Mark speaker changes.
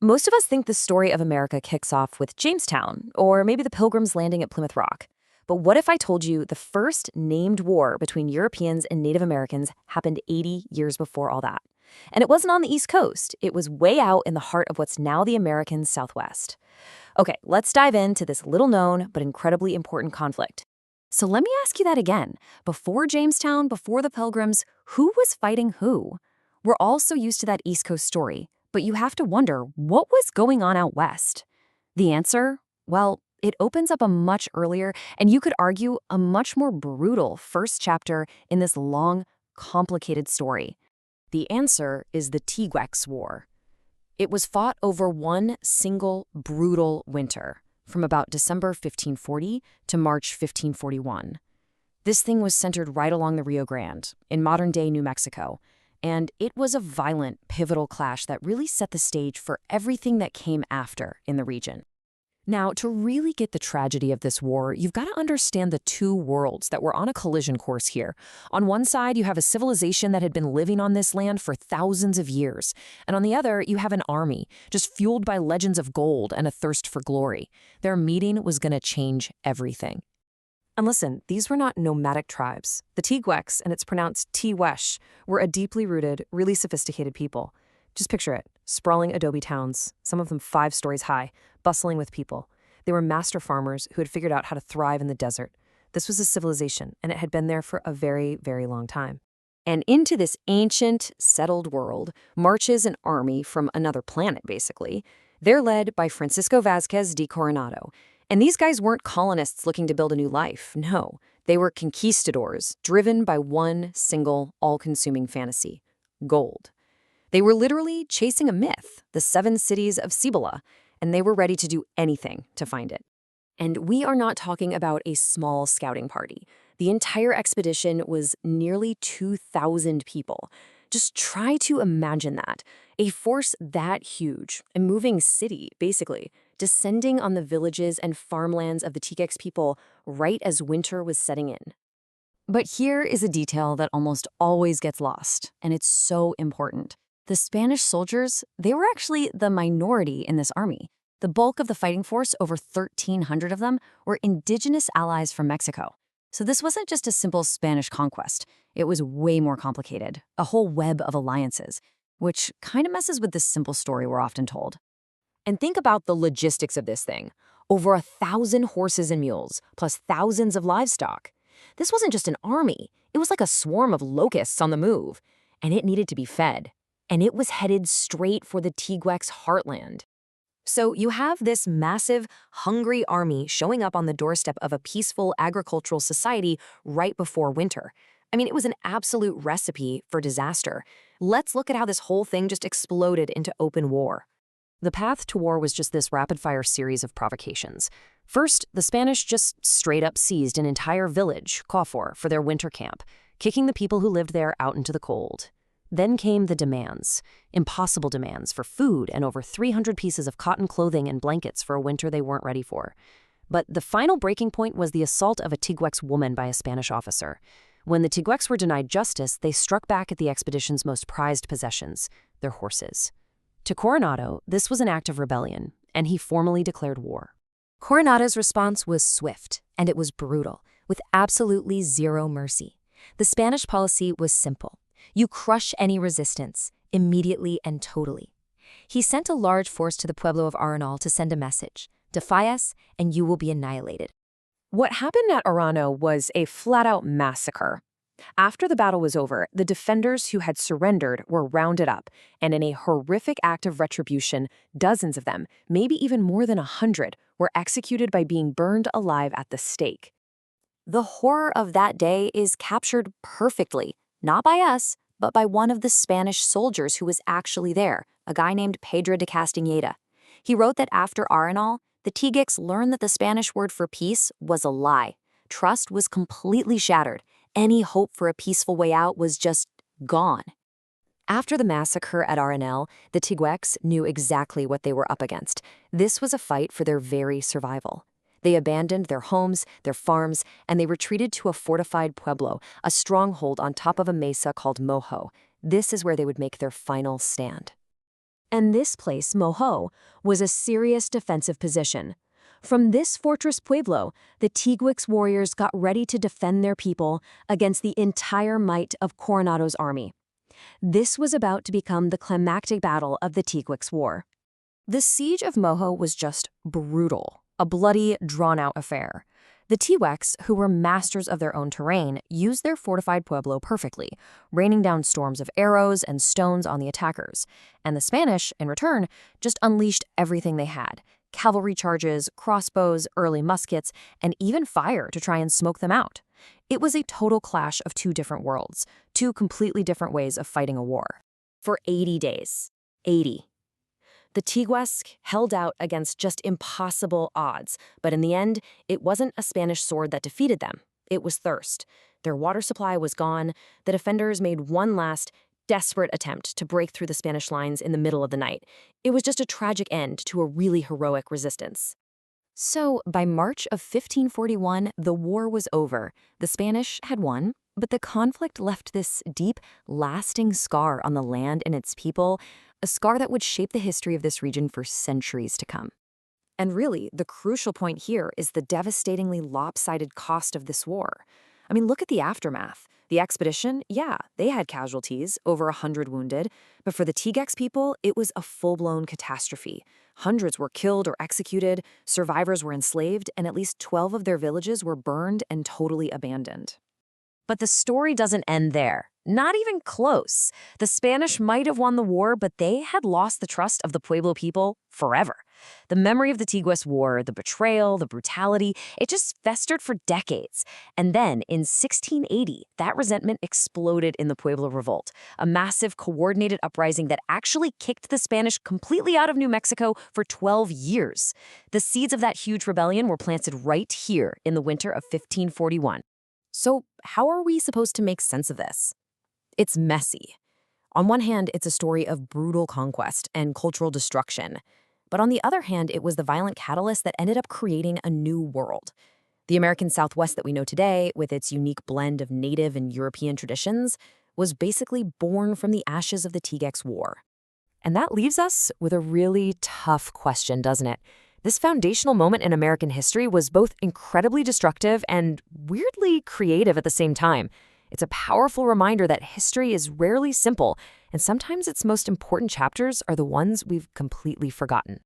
Speaker 1: Most of us think the story of America kicks off with Jamestown, or maybe the Pilgrims landing at Plymouth Rock. But what if I told you the first named war between Europeans and Native Americans happened 80 years before all that? And it wasn't on the East Coast, it was way out in the heart of what's now the American Southwest. Okay, let's dive into this little known but incredibly important conflict. So let me ask you that again. Before Jamestown, before the Pilgrims, who was fighting who? We're all so used to that East Coast story, but you have to wonder what was going on out west. The answer? Well, it opens up a much earlier, and you could argue a much more brutal first chapter in this long, complicated story. The answer is the Tiguex War. It was fought over one single brutal winter, from about December 1540 to March 1541. This thing was centered right along the Rio Grande, in modern-day New Mexico, and it was a violent, pivotal clash that really set the stage for everything that came after in the region. Now, to really get the tragedy of this war, you've got to understand the two worlds that were on a collision course here. On one side, you have a civilization that had been living on this land for thousands of years. And on the other, you have an army, just fueled by legends of gold and a thirst for glory. Their meeting was going to change everything. And listen, these were not nomadic tribes. The Tiguex, and it's pronounced Tiwesh, were a deeply rooted, really sophisticated people. Just picture it, sprawling adobe towns, some of them 5 stories high, bustling with people. They were master farmers who had figured out how to thrive in the desert. This was a civilization, and it had been there for a very, very long time. And into this ancient, settled world marches an army from another planet, basically. They're led by Francisco Vázquez de Coronado. And these guys weren't colonists looking to build a new life. No, they were conquistadors, driven by one single, all-consuming fantasy: gold. They were literally chasing a myth, the 7 cities of Cíbola, and they were ready to do anything to find it. And we are not talking about a small scouting party. The entire expedition was nearly 2,000 people. Just try to imagine that. A force that huge, a moving city, basically, descending on the villages and farmlands of the Tiguex people right as winter was setting in. But here is a detail that almost always gets lost, and it's so important. The Spanish soldiers, they were actually the minority in this army. The bulk of the fighting force, over 1,300 of them, were indigenous allies from Mexico. So this wasn't just a simple Spanish conquest. It was way more complicated, a whole web of alliances, which kind of messes with this simple story we're often told. And think about the logistics of this thing. Over 1,000 horses and mules, plus thousands of livestock. This wasn't just an army. It was like a swarm of locusts on the move. And it needed to be fed. And it was headed straight for the Tiguex heartland. So you have this massive, hungry army showing up on the doorstep of a peaceful agricultural society right before winter. I mean, it was an absolute recipe for disaster. Let's look at how this whole thing just exploded into open war. The path to war was just this rapid-fire series of provocations. First, the Spanish just straight up seized an entire village, Cavalry, for their winter camp, kicking the people who lived there out into the cold. Then came the demands, impossible demands for food and over 300 pieces of cotton clothing and blankets for a winter they weren't ready for. But the final breaking point was the assault of a Tiguex woman by a Spanish officer. When the Tiguex were denied justice, they struck back at the expedition's most prized possessions, their horses. To Coronado, this was an act of rebellion, and he formally declared war. Coronado's response was swift, and it was brutal, with absolutely zero mercy. The Spanish policy was simple. You crush any resistance, immediately and totally. He sent a large force to the Pueblo of Arenal to send a message: defy us, and you will be annihilated. What happened at Arano was a flat-out massacre. After the battle was over, the defenders who had surrendered were rounded up, and in a horrific act of retribution, dozens of them, maybe even more than 100, were executed by being burned alive at the stake. The horror of that day is captured perfectly, not by us, but by one of the Spanish soldiers who was actually there, a guy named Pedro de Castañeda. He wrote that after Arenal, the Tiguex learned that the Spanish word for peace was a lie. Trust was completely shattered. Any hope for a peaceful way out was just gone. After the massacre at Arenal, the Tiguex knew exactly what they were up against. This was a fight for their very survival. They abandoned their homes, their farms, and they retreated to a fortified pueblo, a stronghold on top of a mesa called Mojo. This is where they would make their final stand.
Speaker 2: And this place, Moho, was a serious defensive position. From this fortress pueblo, the Tiguex warriors got ready to defend their people against the entire might of Coronado's army. This was about to become the climactic battle of the Tiguex War.
Speaker 1: The siege of Moho was just brutal, a bloody, drawn-out affair. The Tiguex, who were masters of their own terrain, used their fortified pueblo perfectly, raining down storms of arrows and stones on the attackers. And the Spanish, in return, just unleashed everything they had: cavalry charges, crossbows, early muskets, and even fire to try and smoke them out. It was a total clash of two different worlds, two completely different ways of fighting a war. For 80 days. 80. The Tiguex held out against just impossible odds, but in the end, it wasn't a Spanish sword that defeated them. It was thirst. Their water supply was gone. The defenders made one last, desperate attempt to break through the Spanish lines in the middle of the night. It was just a tragic end to a really heroic resistance. So, by March of 1541, the war was over. The Spanish had won, but the conflict left this deep, lasting scar on the land and its people, a scar that would shape the history of this region for centuries to come. And really, the crucial point here is the devastatingly lopsided cost of this war. I mean, look at the aftermath. The expedition, yeah, they had casualties, over 100 wounded, but for the Tiguex people, it was a full-blown catastrophe. Hundreds were killed or executed, survivors were enslaved, and at least 12 of their villages were burned and totally abandoned. But the story doesn't end there. Not even close. The Spanish might have won the war, but they had lost the trust of the Pueblo people forever. The memory of the Tiguex War, the betrayal, the brutality, it just festered for decades. And then, in 1680, that resentment exploded in the Pueblo Revolt, a massive coordinated uprising that actually kicked the Spanish completely out of New Mexico for 12 years. The seeds of that huge rebellion were planted right here in the winter of 1541. So, how are we supposed to make sense of this? It's messy. On one hand, it's a story of brutal conquest and cultural destruction. But on the other hand, it was the violent catalyst that ended up creating a new world. The American Southwest that we know today, with its unique blend of native and European traditions, was basically born from the ashes of the Tiguex War. And that leaves us with a really tough question, doesn't it? This foundational moment in American history was both incredibly destructive and weirdly creative at the same time. It's a powerful reminder that history is rarely simple, and sometimes its most important chapters are the ones we've completely forgotten.